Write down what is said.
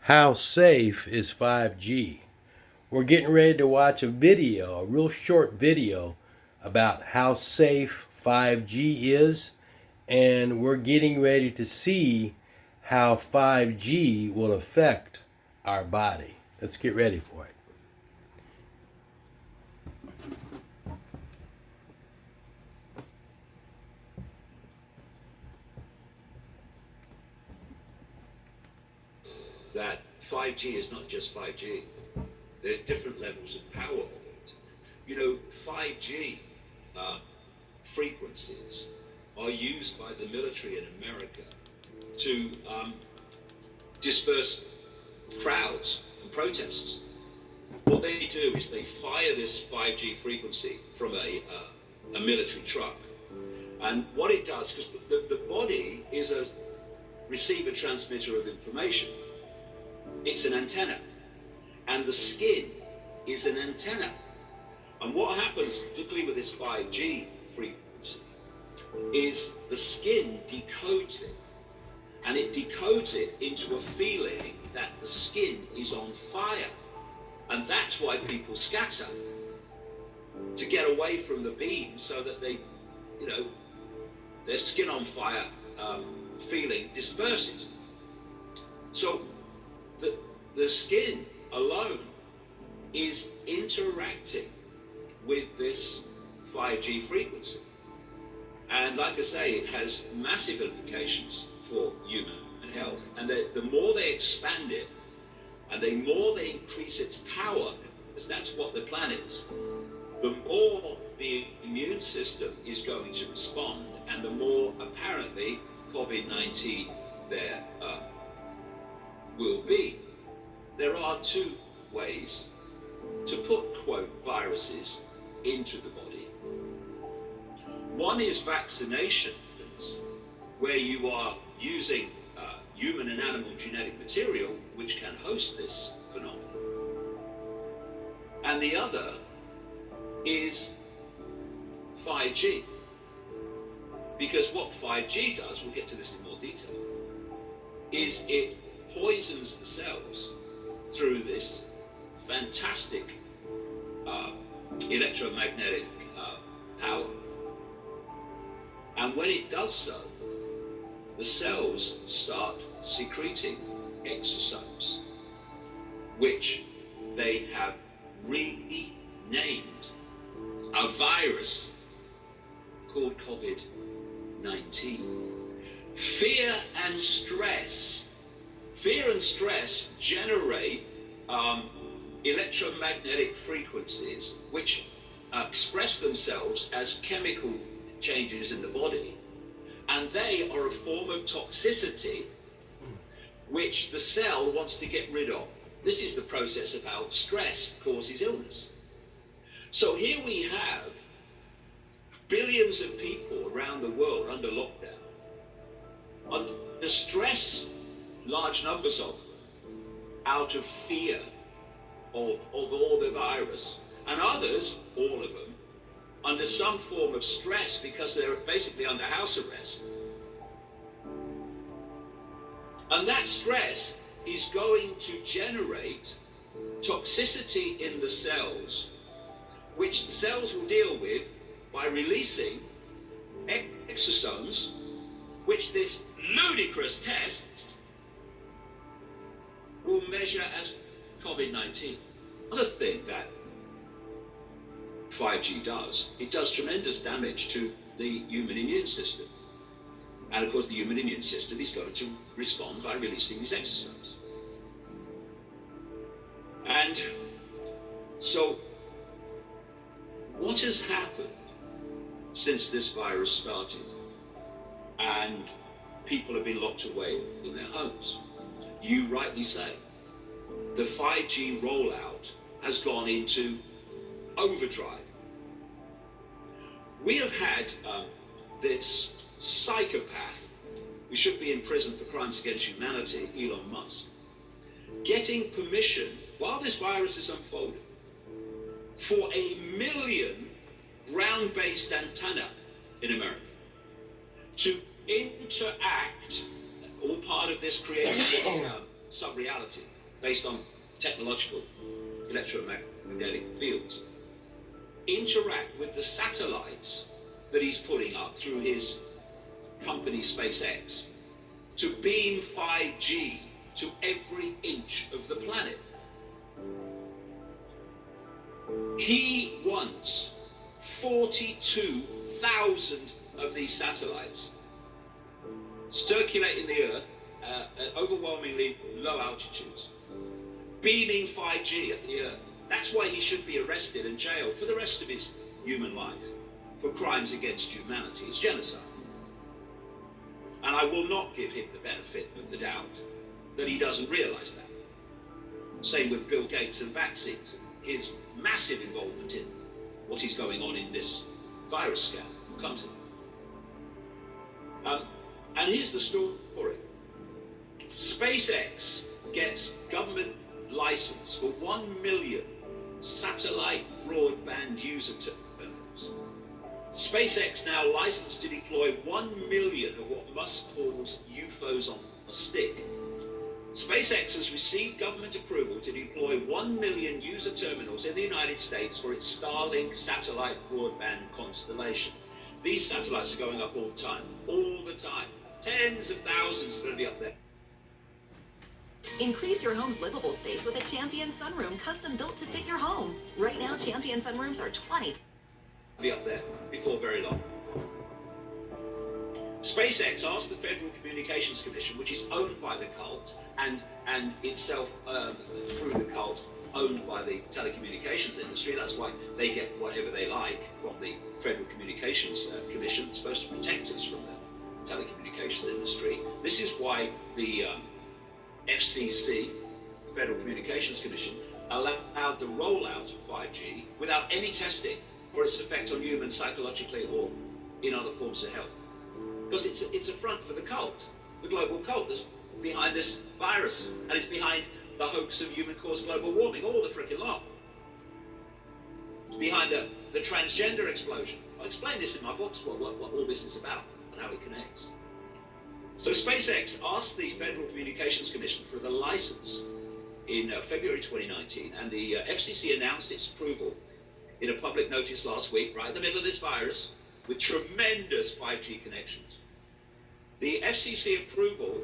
How safe is 5G? We're getting ready to watch a video, a real short video about how safe 5G is, and we're getting ready to see how 5G will affect our body. Let's get ready for it. That 5G is not just 5G. There's different levels of power of it. 5G frequencies are used by the military in America to disperse crowds and protests. What they do is they fire this 5G frequency from a military truck. And what it does, because the body is a receiver transmitter of information, it's an antenna. And the skin is an antenna. And what happens, particularly with this 5G frequency, is the skin decodes it. And it decodes it into a feeling that the skin is on fire. And that's why people scatter, to get away from the beam so that their skin on fire feeling disperses. So the skin alone is interacting with this 5G frequency. And like I say, it has massive implications for human health. And the more they expand it, and the more they increase its power, because that's what the plan is, the more the immune system is going to respond, and the more apparently COVID-19 there will be. There are two ways to put, quote, viruses into the body. One is vaccinations, where you are using human and animal genetic material which can host this phenomenon. And the other is 5G. Because what 5G does, we'll get to this in more detail, is it poisons the cells through this fantastic electromagnetic power. And when it does so, the cells start secreting exosomes, which they have renamed a virus called COVID-19. Fear and stress generate electromagnetic frequencies which express themselves as chemical changes in the body, and they are a form of toxicity which the cell wants to get rid of. This is the process of how stress causes illness. So here we have billions of people around the world under lockdown, under stress, large numbers of them, out of fear of all the virus, and others, all of them, under some form of stress because they're basically under house arrest. And that stress is going to generate toxicity in the cells, which the cells will deal with by releasing exosomes, which this ludicrous test will measure as COVID-19. Another thing that 5G does, it does tremendous damage to the human immune system. And of course the human immune system is going to respond by releasing these exosomes. And so what has happened since this virus started and people have been locked away in their homes? You rightly say, the 5G rollout has gone into overdrive. We have had this psychopath, who should be in prison for crimes against humanity, Elon Musk, getting permission, while this virus is unfolding, for 1 million ground-based antenna in America to interact, all part of this creating this sub-reality based on technological electromagnetic fields, interact with the satellites that he's putting up through his company SpaceX to beam 5G to every inch of the planet. He wants 42,000 of these satellites circulating the Earth at overwhelmingly low altitudes, beaming 5G at the Earth. That's why he should be arrested and jailed for the rest of his human life for crimes against humanity. It's genocide. And I will not give him the benefit of the doubt that he doesn't realize that. Same with Bill Gates and vaccines, his massive involvement in what is going on in this virus scam. We'll come to that. And here's the story. SpaceX gets government license for 1 million satellite broadband user terminals. SpaceX now licensed to deploy 1 million of what Musk calls UFOs on a stick. SpaceX has received government approval to deploy 1 million user terminals in the United States for its Starlink satellite broadband constellation. These satellites are going up all the time. Tens of thousands are going to be up there. Increase your home's livable space with a Champion sunroom custom built to fit your home. Right now, Champion sunrooms are $20. Be up there before very long. SpaceX asked the Federal Communications Commission, which is owned by the cult and itself through the cult owned by the telecommunications industry. That's why they get whatever they like from the Federal Communications Commission. It's supposed to protect us from the telecommunications industry. This is why the FCC, the Federal Communications Commission, allowed the rollout of 5G without any testing for its effect on humans psychologically or in other forms of health. Because it's a front for the cult, the global cult that's behind this virus, and it's behind the hoax of human-caused global warming, all the frickin' lot. It's behind the transgender explosion. I explain this in my books, what all this is about and how it connects. So SpaceX asked the Federal Communications Commission for the license in February 2019, and the FCC announced its approval in a public notice last week, right in the middle of this virus, with tremendous 5G connections. The FCC approval